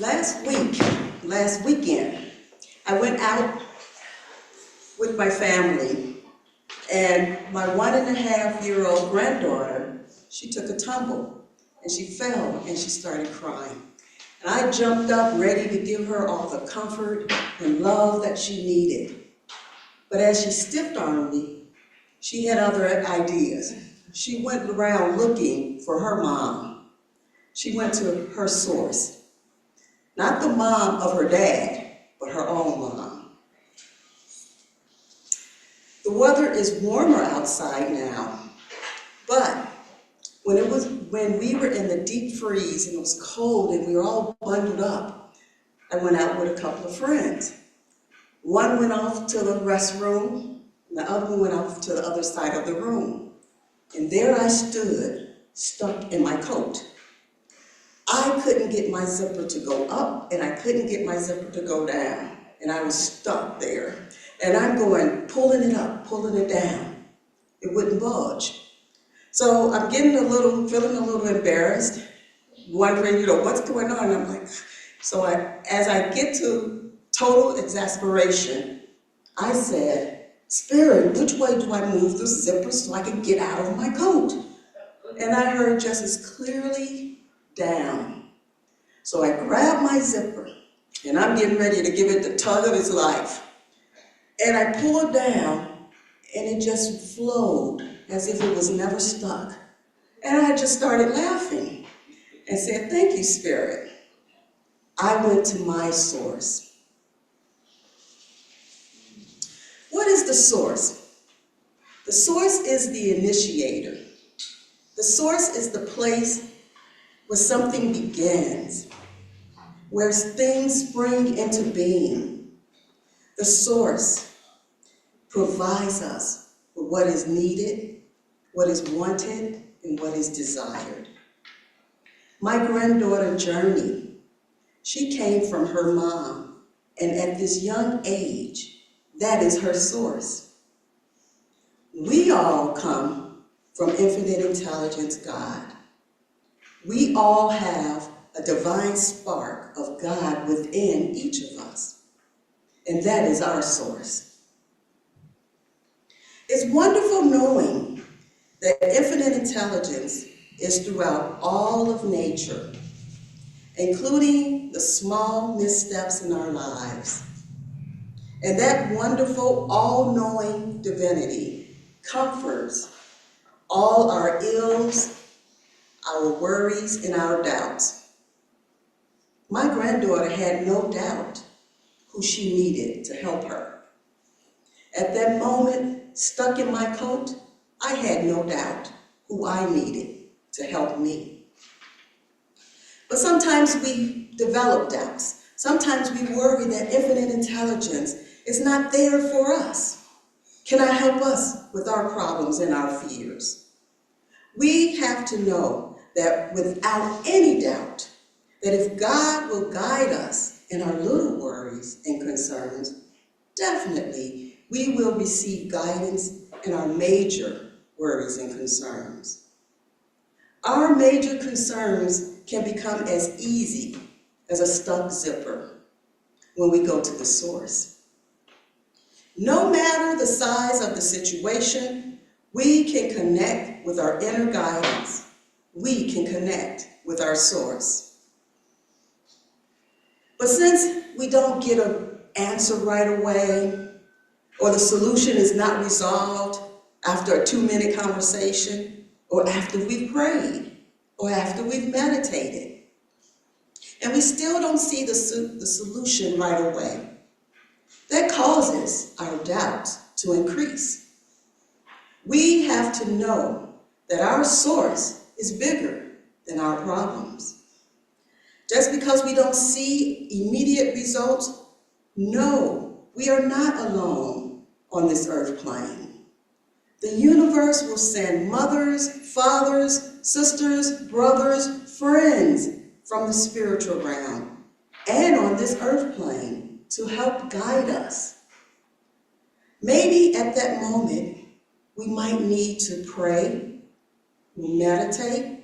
Last weekend, I went out with my family, and my 1.5-year-old granddaughter, she took a tumble, and she fell, and she started crying. And I jumped up ready to give her all the comfort and love that she needed. But as she stiff-armed me, she had other ideas. She went around looking for her mom. She went to her source. Not the mom of her dad, but her own mom. The weather is warmer outside now, but when we were in the deep freeze and it was cold and we were all bundled up, I went out with a couple of friends. One went off to the restroom, and the other one went off to the other side of the room. And there I stood, stuck in my coat. I couldn't get my zipper to go up, and I couldn't get my zipper to go down. And I was stuck there. And I'm going, pulling it up, pulling it down. It wouldn't budge. So I'm feeling a little embarrassed, wondering, what's going on? I'm like, as I get to total exasperation, I said, Spirit, which way do I move the zipper so I can get out of my coat? And I heard just as clearly, down. So I grabbed my zipper, and I'm getting ready to give it the tug of its life. And I pulled down, and it just flowed as if it was never stuck. And I just started laughing and said, thank you, Spirit. I went to my source. What is the source? The source is the initiator. The source is the place where something begins, where things spring into being. The source provides us with what is needed, what is wanted, and what is desired. My granddaughter, Journey, she came from her mom, and at this young age, that is her source. We all come from infinite intelligence, God. We all have a divine spark of God within each of us, and that is our source. It's wonderful knowing that infinite intelligence is throughout all of nature, including the small missteps in our lives. And that wonderful, all-knowing divinity comforts all our ills, our worries, and our doubts. My granddaughter had no doubt who she needed to help her. At that moment, stuck in my coat, I had no doubt who I needed to help me. But sometimes we develop doubts. Sometimes we worry that infinite intelligence is not there for us. Cannot help us with our problems and our fears. We have to know that without any doubt, that if God will guide us in our little worries and concerns, definitely we will receive guidance in our major worries and concerns. Our major concerns can become as easy as a stuck zipper when we go to the source. No matter the size of the situation, we can connect with our inner guidance. We can connect with our source. But since we don't get an answer right away, or the solution is not resolved after a 2-minute conversation, or after we've prayed, or after we've meditated, and we still don't see the solution right away, that causes our doubts to increase. We have to know that our source is bigger than our problems. Just because we don't see immediate results, no, we are not alone on this earth plane. The universe will send mothers, fathers, sisters, brothers, friends from the spiritual realm and on this earth plane to help guide us. Maybe at that moment, we might need to pray, meditate,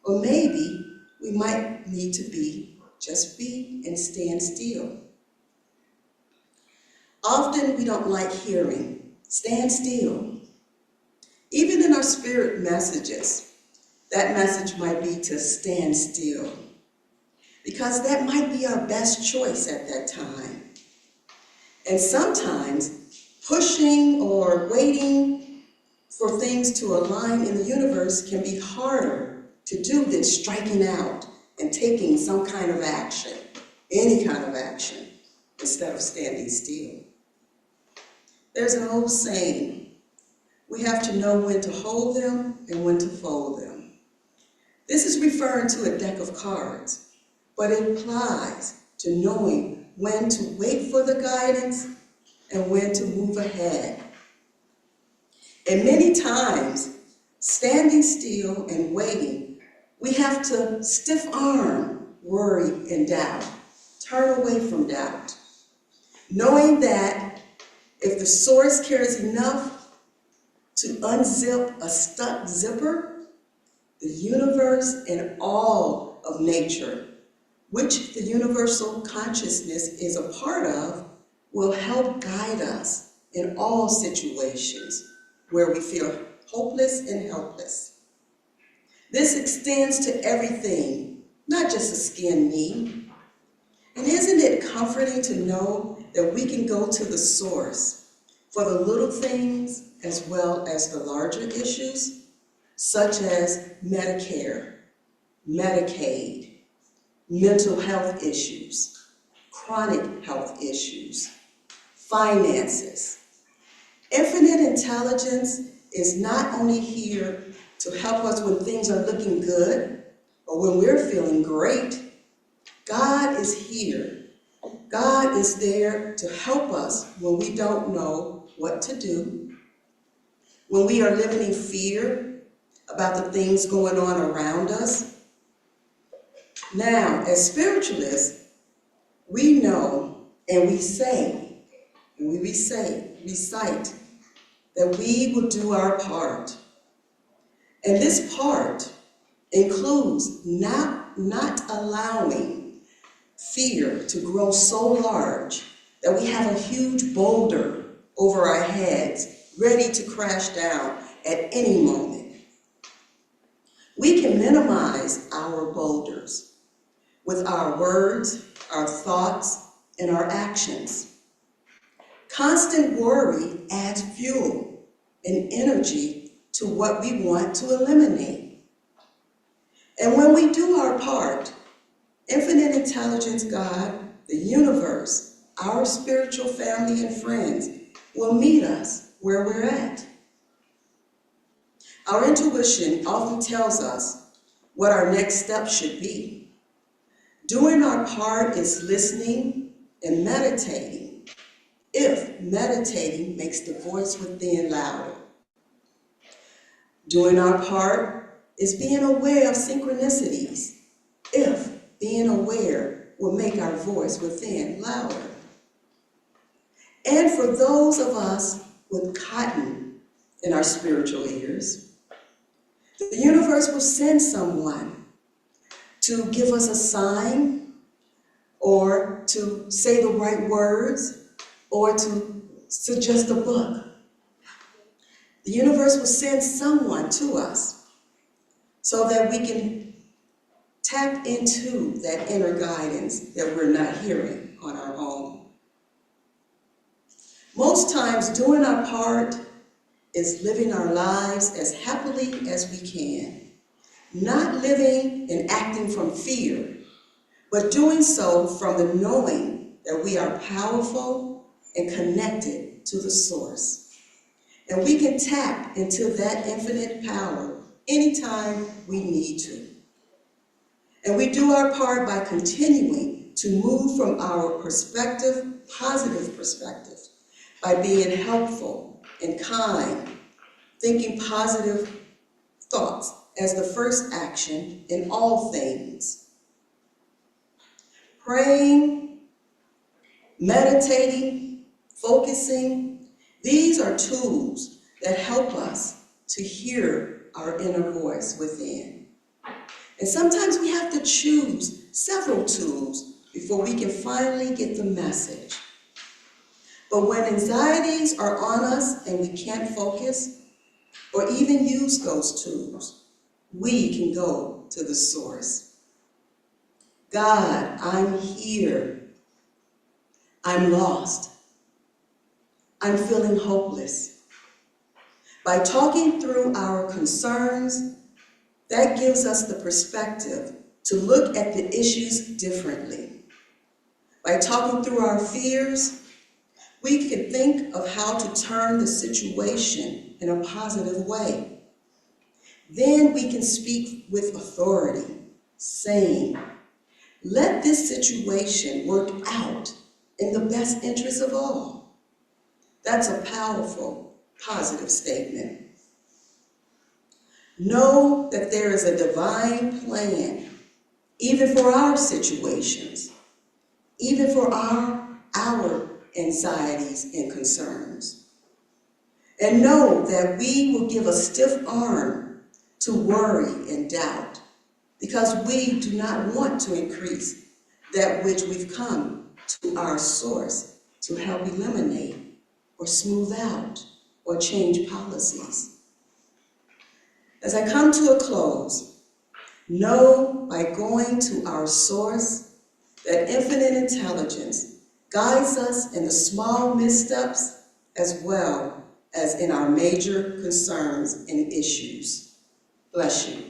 or maybe we might need to be Just be and stand still. Often we don't like hearing, stand still. Even in our spirit messages, that message might be to stand still, because that might be our best choice at that time. And sometimes pushing or waiting for things to align in the universe can be harder to do than striking out and taking some kind of action, any kind of action, instead of standing still. There's an old saying, we have to know when to hold them and when to fold them. This is referring to a deck of cards, but it applies to knowing when to wait for the guidance and when to move ahead. And many times, standing still and waiting, we have to stiff arm worry and doubt, turn away from doubt, knowing that if the source cares enough to unzip a stuck zipper, the universe and all of nature, which the universal consciousness is a part of, will help guide us in all situations where we feel hopeless and helpless. This extends to everything, not just a skin knee. And isn't it comforting to know that we can go to the source for the little things as well as the larger issues, such as Medicare, Medicaid, mental health issues, chronic health issues, finances. Infinite intelligence is not only here to help us when things are looking good or when we're feeling great. God is here. God is there to help us when we don't know what to do, when we are living in fear about the things going on around us. Now, as spiritualists, we know and we say, and we recite that we will do our part. And this part includes not allowing fear to grow so large that we have a huge boulder over our heads, ready to crash down at any moment. We can minimize our boulders with our words, our thoughts, and our actions. Constant worry adds fuel and energy to what we want to eliminate. And when we do our part, infinite intelligence, God, the universe, our spiritual family and friends will meet us where we're at. Our intuition often tells us what our next step should be. Doing our part is listening and meditating, if meditating makes the voice within louder. Doing our part is being aware of synchronicities, if being aware will make our voice within louder. And for those of us with cotton in our spiritual ears, the universe will send someone to give us a sign, or to say the right words, or to suggest a book. The universe will send someone to us so that we can tap into that inner guidance that we're not hearing on our own. Most times, doing our part is living our lives as happily as we can, not living and acting from fear, but doing so from the knowing that we are powerful and connected to the source. And we can tap into that infinite power anytime we need to. And we do our part by continuing to move from our perspective, positive perspective, by being helpful and kind, thinking positive thoughts as the first action in all things. Praying, meditating, focusing, these are tools that help us to hear our inner voice within. And sometimes we have to choose several tools before we can finally get the message. But when anxieties are on us and we can't focus or even use those tools, we can go to the source. God, I'm here. I'm lost. I'm feeling hopeless. By talking through our concerns, that gives us the perspective to look at the issues differently. By talking through our fears, we can think of how to turn the situation in a positive way. Then we can speak with authority, saying, let this situation work out in the best interest of all. That's a powerful, positive statement. Know that there is a divine plan, even for our situations, even for our anxieties and concerns. And know that we will give a stiff arm to worry and doubt, because we do not want to increase that which we've come to our source to help eliminate or smooth out or change policies. As I come to a close, know by going to our source that infinite intelligence guides us in the small missteps as well as in our major concerns and issues. Bless you.